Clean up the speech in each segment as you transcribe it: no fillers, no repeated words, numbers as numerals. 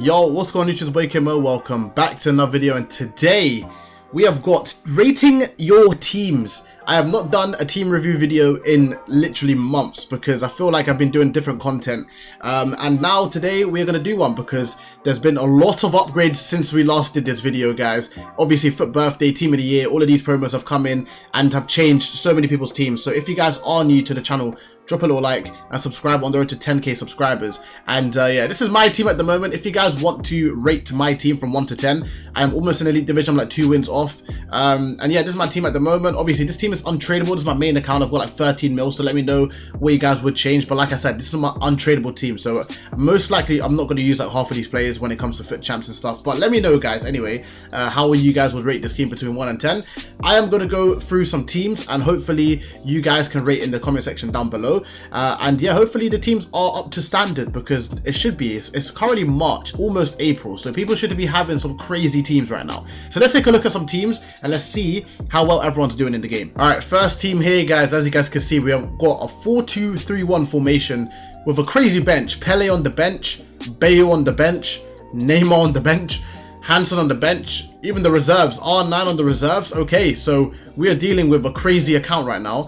Yo, what's going on, YouTube? It's your boy KingMo. Welcome back to another video, and today we have got rating your teams. I have not done a team review video in literally months because I feel like I've been doing different content, and now today we're going to do one because there's been a lot of upgrades since we last did this video, guys. Obviously, Foot Birthday, Team of the Year, all of these promos have come in and have changed so many people's teams. So if you guys are new to the channel, drop a little like and subscribe on the road to 10k subscribers. And yeah, this is my team at the moment. If you guys want to rate my team from 1 to 10, I am almost in elite division. I'm like 2 wins off. And yeah, this is my team at the moment. Obviously, this team is untradeable. This is my main account. I've got like 13 mil, so let me know what you guys would change. But like I said, this is my untradeable team, so most likely I'm not going to use like half of these players when it comes to Foot Champs and stuff. But let me know, guys, anyway, how you guys would rate this team between 1 and 10. I am going to go through some teams, and hopefully you guys can rate in the comment section down below. And yeah, hopefully the teams are up to standard, because it should be. It's currently March, almost April, so people should be having some crazy teams right now. So let's take a look at some teams and let's see how well everyone's doing in the game. All right, first team here, guys. As you guys can see, we have got a 4-2-3-1 formation with a crazy bench. Pele on the bench, Bayo on the bench, Neymar on the bench, Hansen on the bench, even the reserves, R9 on the reserves. Okay, so we are dealing with a crazy account right now.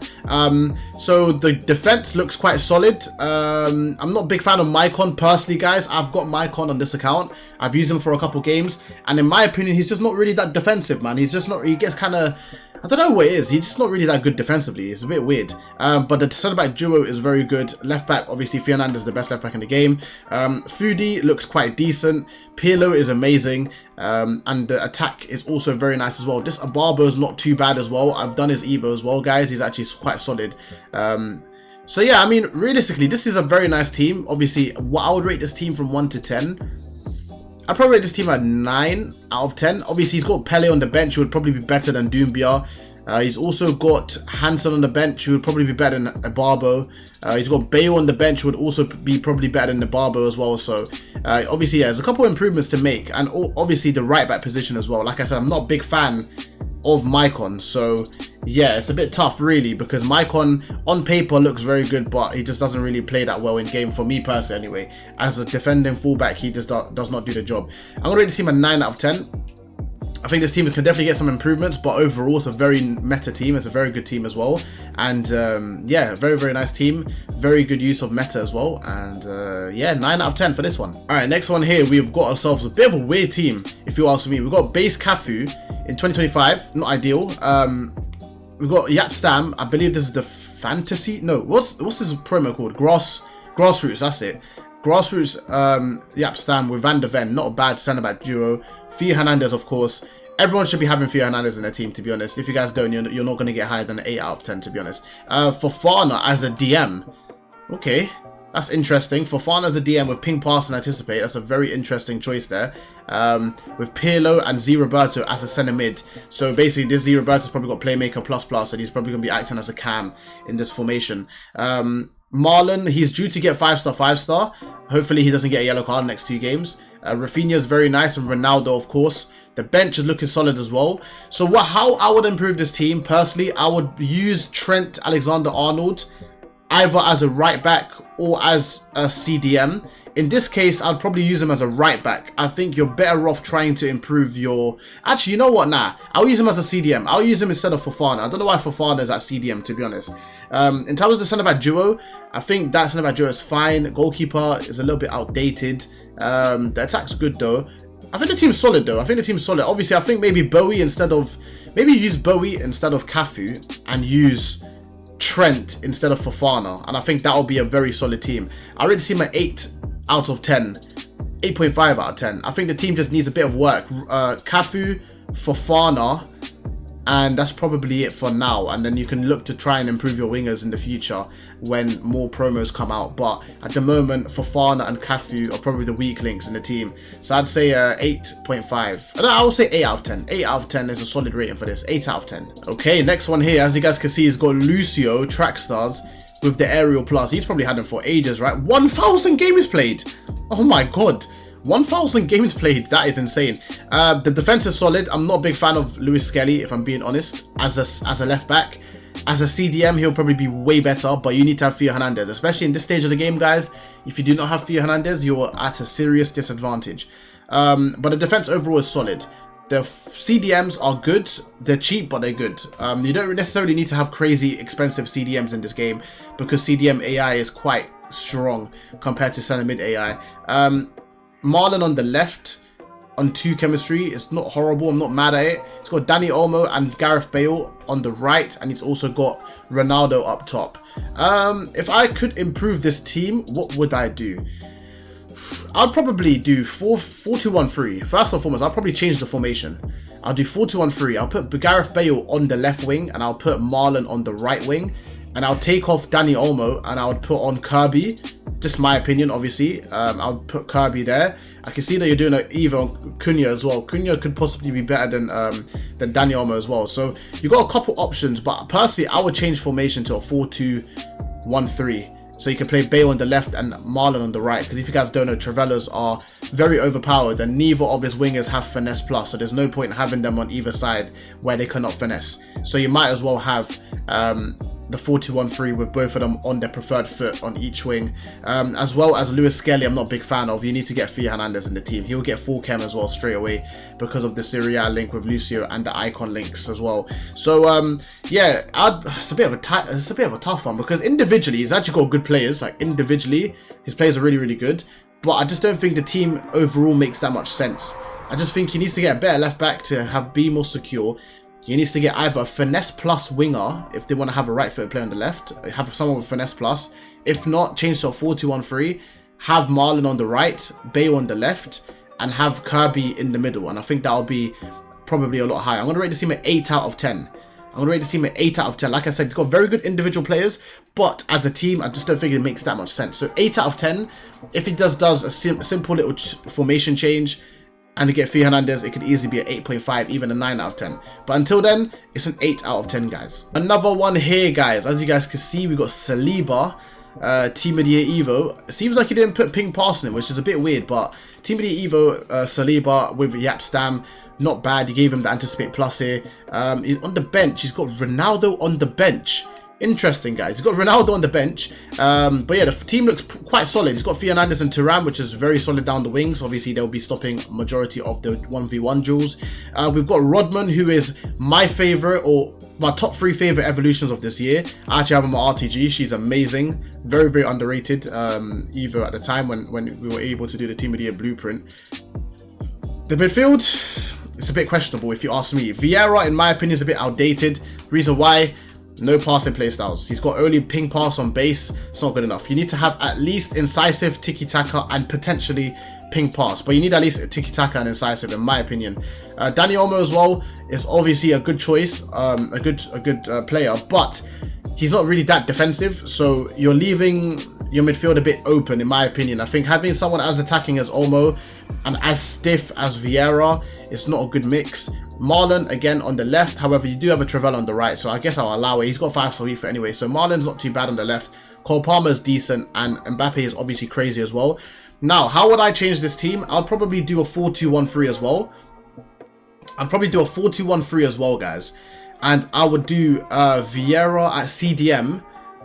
So the defense looks quite solid. I'm not a big fan of Mycon personally, guys. I've got Mycon on this account. I've used him for a couple games, and in my opinion, he's just not really that defensive, man. He's just not, he gets kind of, I don't know what it is. He's just not really that good defensively. It's a bit weird. But the centre back duo is very good. Left back, obviously, Fernandes is the best left back in the game. Foodie looks quite decent. Pirlo is amazing. And the attack is also very nice as well. This Abarbo is not too bad as well. I've done his Evo as well, guys. He's actually quite solid. So yeah, I mean, realistically, this is a very nice team. Obviously, what I would rate this team from 1 to 10. I'd probably rate this team at 9 out of 10. Obviously, he's got Pele on the bench, who would probably be better than Doumbia. He's also got Hansen on the bench, who would probably be better than Abarbo. He's got Bayo on the bench, who would also be probably better than Abarbo as well. So obviously, yeah, there's a couple of improvements to make, and obviously the right back position as well. Like I said, I'm not a big fan of Mycon, so yeah, it's a bit tough really, because Mycon on paper looks very good, but he just doesn't really play that well in game, for me personally anyway. As a defending fullback, he just does not do the job. I'm gonna rate this team a 9 out of 10. I think this team can definitely get some improvements, but overall it's a very meta team. It's a very good team as well, and yeah, very, very nice team. Very good use of meta as well, and yeah, 9 out of 10 for this one. All right, next one here, we've got ourselves a bit of a weird team, if you ask me. We've got base Cafu in 2025, not ideal. We've got Yapstam. I believe this is the fantasy. No, what's this promo called? Grassroots. That's it. Grassroots. Yapstam with Van der Ven. Not a bad centre back duo. Theo Hernandez, of course. Everyone should be having Theo Hernandez in their team, to be honest. If you guys don't, you're not going to get higher than an 8 out of 10, to be honest. Fofana as a DM. Okay, that's interesting. Fofana as a DM with ping pass and anticipate. That's a very interesting choice there. With Pirlo and Z Roberto as a centre mid. So basically, this Z Roberto's probably got playmaker plus, and he's probably going to be acting as a cam in this formation. Marlon, he's due to get 5-star, 5-star. Hopefully, he doesn't get a yellow card in the next 2 games. Rafinha is very nice, and Ronaldo, of course. The bench is looking solid as well. So how I would improve this team, personally, I would use Trent Alexander-Arnold either as a right back or as a CDM. In this case, I'd probably use him as a right back. I think you're better off trying to improve your... Actually, you know what? Nah, I'll use him as a CDM. I'll use him instead of Fofana. I don't know why Fofana is at CDM, to be honest. In terms of the centre-back duo, I think that centre-back duo is fine. Goalkeeper is a little bit outdated. The attack's good, though. I think the team's solid, though. I think the team's solid. Obviously, I think maybe Bowie instead of... Maybe use Bowie instead of Cafu and use Trent instead of Fofana. And I think that will be a very solid team. I rate the team at 8 out of 10. 8.5 out of 10. I think the team just needs a bit of work. Cafu, Fofana, and that's probably it for now. And then you can look to try and improve your wingers in the future when more promos come out. But at the moment, Fofana and Cafu are probably the weak links in the team. So I'd say 8.5. I would say 8 out of 10. 8 out of 10 is a solid rating for this. 8 out of 10. Okay, next one here, as you guys can see, has got Lucio, track stars, with the aerial plus. He's probably had him for ages, right? 1,000 games played. Oh my god. 1,000 games played. That is insane. The defense is solid. I'm not a big fan of Lewis Skelly, if I'm being honest, as a left back. As a CDM, he'll probably be way better, but you need to have Theo Hernandez, especially in this stage of the game, guys. If you do not have Theo Hernandez, you're at a serious disadvantage. But the defense overall is solid. The CDMs are good. They're cheap, but they're good. You don't necessarily need to have crazy expensive CDMs in this game because CDM AI is quite strong compared to center mid AI. Marlon on the left on 2 chemistry. It's not horrible. I'm not mad at it. It's got Dani Olmo and Gareth Bale on the right, and it's also got Ronaldo up top. If I could improve this team, what would I do? I'd probably do 4-2-1-3. First and foremost, I'll probably change the formation. I'll do 4-2-1-3. I'll put Gareth Bale on the left wing, and I'll put Marlon on the right wing, and I'll take off Dani Olmo, and I would put on Kirby. Just my opinion, obviously. I'll put Kirby there. I can see that you're doing an Eva on Cunha as well. Cunha could possibly be better than Dani Olmo as well. So you've got a couple options, but personally, I would change formation to a 4-2-1-3. So you can play Bale on the left and Marlon on the right. Because if you guys don't know, Travellas are very overpowered, and neither of his wingers have finesse plus. So there's no point in having them on either side where they cannot finesse. So you might as well have the 4-2-1-3 with both of them on their preferred foot on each wing, as well as Lewis Skelly. I'm not a big fan of. You need to get Theo Hernandez in the team. He'll get full chem as well straight away because of the Serie A link with Lucio and the icon links as well. So yeah, it's a bit of a tough one because individually he's actually got good players. Like individually his players are really good, but I just don't think the team overall makes that much sense. I just think he needs to get a better left back to be more secure. He needs to get either a finesse plus winger if they want to have a right-footed player on the left. Have someone with finesse plus. If not, change to a 4-2-1-3. Have Marlon on the right, Bale on the left, and have Kirby in the middle. And I think that'll be probably a lot higher. I'm going to rate this team at 8 out of 10. I'm going to rate this team at 8 out of 10. Like I said, it's got very good individual players, but as a team, I just don't think it makes that much sense. So 8 out of 10. If it does a simple little formation change, and to get Theo Hernandez, it could easily be an 8.5, even a 9 out of 10. But until then, it's an 8 out of 10, guys. Another one here, guys. As you guys can see, we got Saliba, Team of the Year Evo. It seems like he didn't put ping pass in it, which is a bit weird, but Team of the Year Evo, Saliba with Yap Stam, not bad. You gave him the Anticipate Plus here. He's on the bench. He's got Ronaldo on the bench. Interesting, guys. He's got Ronaldo on the bench. But yeah, the team looks quite solid. He's got Theo Hernandez and Thuram, which is very solid down the wings. Obviously, they'll be stopping majority of the 1v1 duels. We've got Rodman, who is my favorite, or my top 3 favorite evolutions of this year. I actually have him on RTG. She's amazing. Very underrated. Evo at the time when we were able to do the Team of the Year blueprint. The midfield, it's a bit questionable if you ask me. Vieira, in my opinion, is a bit outdated. Reason why? No passing playstyles. He's got only ping pass on base. It's not good enough. You need to have at least incisive, tiki-taka, and potentially ping pass. But you need at least tiki-taka and incisive, in my opinion. Dani Olmo as well is obviously a good choice, a good player, but he's not really that defensive. So you're leaving your midfield a bit open, in my opinion. I think having someone as attacking as Olmo and as stiff as Vieira is not a good mix. Marlon, again, on the left. However, you do have a Travella on the right, so I guess I'll allow it. He's got 5-star FIFA anyway, so Marlon's not too bad on the left. Cole Palmer's decent, and Mbappe is obviously crazy as well. Now, how would I change this team? I'll probably do a 4-2-1-3 as well. I'd probably do a 4-2-1-3 as well, guys. And I would do Vieira at CDM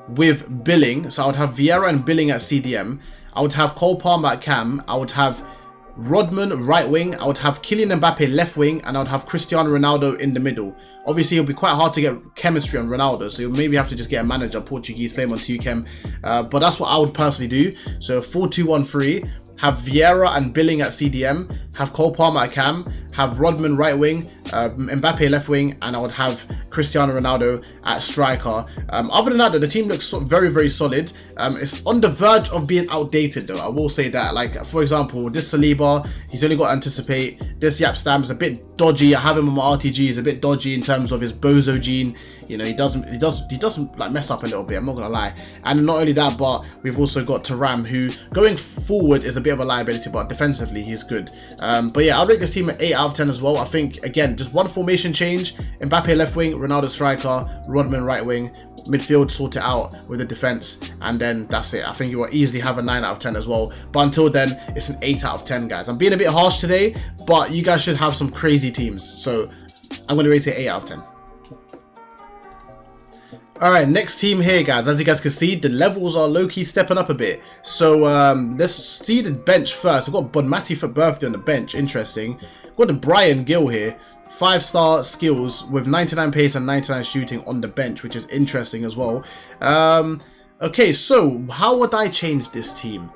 with Billing. So I would have Vieira and Billing at CDM. I would have Cole Palmer at Cam. I would have Rodman right wing. I would have Kylian Mbappe left wing, and I would have Cristiano Ronaldo in the middle. Obviously, it'll be quite hard to get chemistry on Ronaldo, so you'll maybe have to just get a manager, Portuguese, play him on 2chem. But that's what I would personally do. So 4-2-1-3. Have Vieira and Billing at CDM, have Cole Palmer at Cam, have Rodman right wing, Mbappe left wing, and I would have Cristiano Ronaldo at striker. Other than that, the team looks very solid. It's on the verge of being outdated though, I will say that. Like, for example, this Saliba, he's only got to anticipate. This Yap Stam is a bit dodgy. I have him on my RTG, he's a bit dodgy in terms of his bozo gene. You know, he doesn't like mess up a little bit, I'm not gonna lie. And not only that, but we've also got Thuram, who going forward is a bit of a liability, but defensively he's good. But yeah, I'll rate this team at 8 out of 10 as well. I think, again, just one formation change. Mbappe left wing, Ronaldo striker, Rodman right wing, midfield sort it out with the defense, and then that's it. I think you will easily have a 9 out of 10 as well. But until then, it's an 8 out of 10, guys. I'm being a bit harsh today, but you guys should have some crazy teams. So I'm going to rate it 8 out of 10. Alright, next team here, guys. As you guys can see, the levels are low-key stepping up a bit. So, let's see the bench first. I've got Bonmati for birthday on the bench. Interesting. I've got the Brian Gill here. 5-star skills with 99 pace and 99 shooting on the bench, which is interesting as well. Okay, so how would I change this team?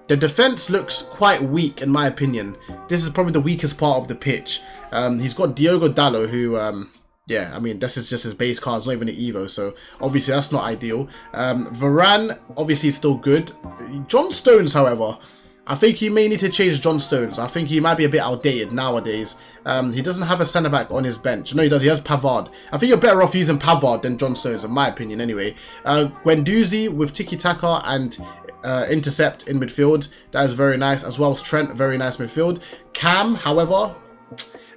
The defense looks quite weak in my opinion. This is probably the weakest part of the pitch. He's got Diogo Dalot, who... yeah, I mean, this is just his base card. It's not even an Evo, so obviously that's not ideal. Varane, obviously, is still good. John Stones, however, I think he may need to change John Stones. I think he might be a bit outdated nowadays. He doesn't have a centre-back on his bench. No, he does. He has Pavard. I think you're better off using Pavard than John Stones, in my opinion, anyway. Guendouzi with tiki-taka and intercept in midfield. That is very nice. As well as Trent, very nice midfield. Cam, however...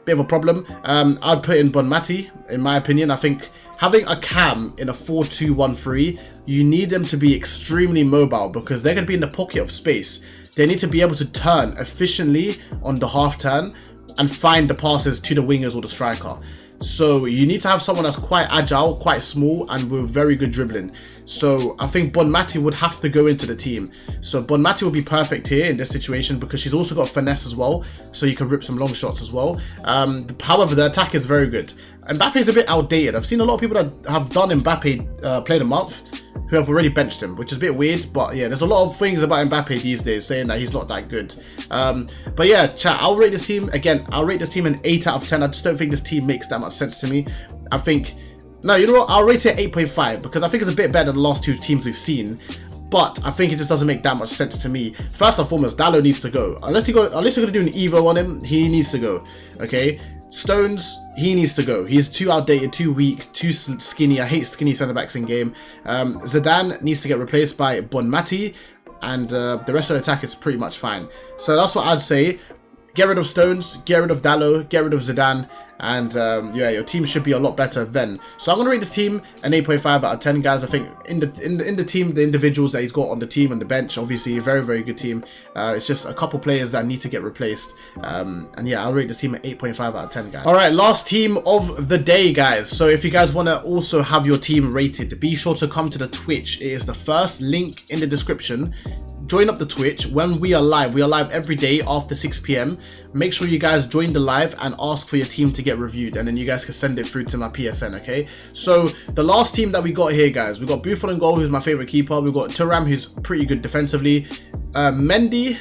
bit of a problem. I'd put in Bonmati, in my opinion. I think having a Cam in a 4-2-1-3, you need them to be extremely mobile because they're going to be in the pocket of space. They need to be able to turn efficiently on the half turn and find the passes to the wingers or the striker. So you need to have someone that's quite agile, quite small, and with very good dribbling. So I think Bonmati would have to go into the team. So Bonmati would be perfect here in this situation because she's also got finesse as well. So you can rip some long shots as well. However, the attack is very good. Mbappe is a bit outdated. I've seen a lot of people that have done Mbappe play the month who have already benched him, which is a bit weird. But yeah, there's a lot of things about Mbappe these days saying that he's not that good. But yeah, chat, I'll rate this team, again, I'll rate this team an 8 out of 10. I just don't think this team makes that much sense to me. I think, no, you know what, I'll rate it 8.5 because I think it's a bit better than the last two teams we've seen. But I think it just doesn't make that much sense to me. First and foremost, Dalot needs to go. Unless you're going to do an Evo on him, he needs to go, okay? Stones, he needs to go. He's too outdated, too weak, too skinny. I hate skinny centre-backs in game. Zidane needs to get replaced by Bonmati, and the rest of the attack is pretty much fine. So that's what I'd say. Get rid of Stones, get rid of Dalot, get rid of Zidane, and yeah, your team should be a lot better then. So I'm gonna rate this team an 8.5 out of 10, guys. I think in the team, the individuals that he's got on the team and the bench, obviously a very, very good team. It's just a couple players that need to get replaced. And yeah, I'll rate this team at 8.5 out of 10, guys. All right, last team of the day, guys. So if you guys want to also have your team rated, be sure to come to the Twitch. It is the first link in the description. Join up the Twitch when we are live. We are live every day after 6 p.m. Make sure you guys join the live and ask for your team to get reviewed, and then you guys can send it through to my PSN, okay? So the last team that we got here, guys, we got Buffon in goal, who's my favorite keeper. We've got Thuram, who's pretty good defensively. Mendy,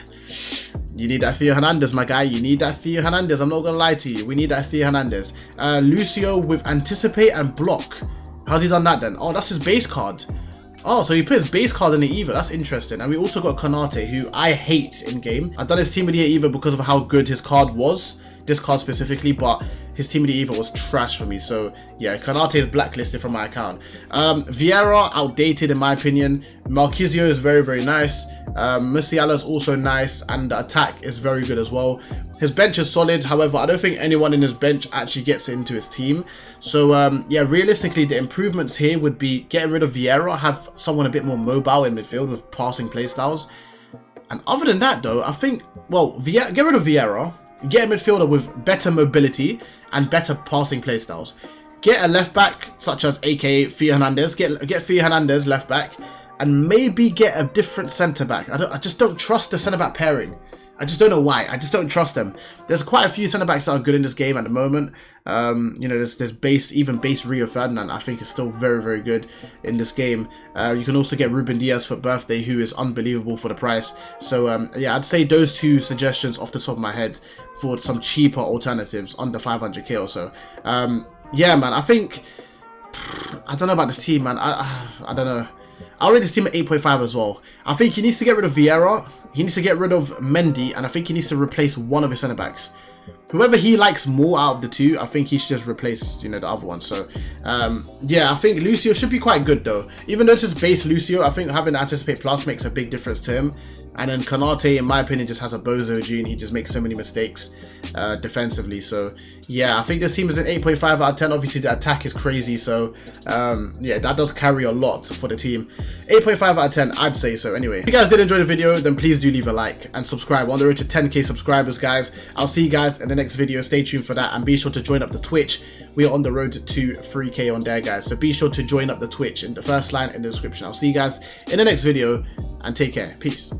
you need that Theo Hernandez, my guy. You need that Theo Hernandez. I'm not gonna lie to you. We need that Theo Hernandez. Lucio with anticipate and block. How's he done that then? Oh, that's his base card. Oh, so he put his base card in the Evo. That's interesting. And we also got Konate, who I hate in game. I've done his Team of the Year Evo because of how good his card was. This card specifically, but his Team of the Year Evo was trash for me. So yeah, Konate is blacklisted from my account. Vieira, outdated in my opinion. Marquisio is very, very nice. Musiala is also nice, and the attack is very good as well. His bench is solid, however, I don't think anyone in his bench actually gets into his team. So yeah, realistically, the improvements here would be getting rid of Vieira, have someone a bit more mobile in midfield with passing playstyles. And other than that, though, I think, well, get rid of Vieira, get a midfielder with better mobility and better passing playstyles. Get a left back, such as aka Theo Hernandez, get Theo Hernandez left back, and maybe get a different centre back. I just don't trust the centre back pairing. I just don't know why. I just don't trust them. There's quite a few centre backs that are good in this game at the moment. You know, there's even base Rio Ferdinand. I think is still very, very good in this game. You can also get Ruben Diaz for birthday, who is unbelievable for the price. So yeah, I'd say those two suggestions off the top of my head for some cheaper alternatives under 500k or so. Yeah, man. I think I don't know about this team, man. I don't know. I'll rate this team at 8.5 as well. I think he needs to get rid of Vieira, he needs to get rid of Mendy, and I think he needs to replace one of his centre-backs. Whoever he likes more out of the two, I think he should just replace, you know, the other one. So, yeah, I think Lucio should be quite good, though. Even though it's just base Lucio, I think having Anticipate Plus makes a big difference to him. And then Konate, in my opinion, just has a bozo gene. He just makes so many mistakes defensively. So, yeah, I think this team is an 8.5 out of 10. Obviously, the attack is crazy. So, yeah, that does carry a lot for the team. 8.5 out of 10, I'd say so. Anyway, if you guys did enjoy the video, then please do leave a like and subscribe. We're on the road to 10k subscribers, guys. I'll see you guys in the next video. Stay tuned for that. And be sure to join up the Twitch we are on the road to 3K on there, guys. So be sure to join up the Twitch in the first line in the description. I'll see you guys in the next video, and take care. Peace.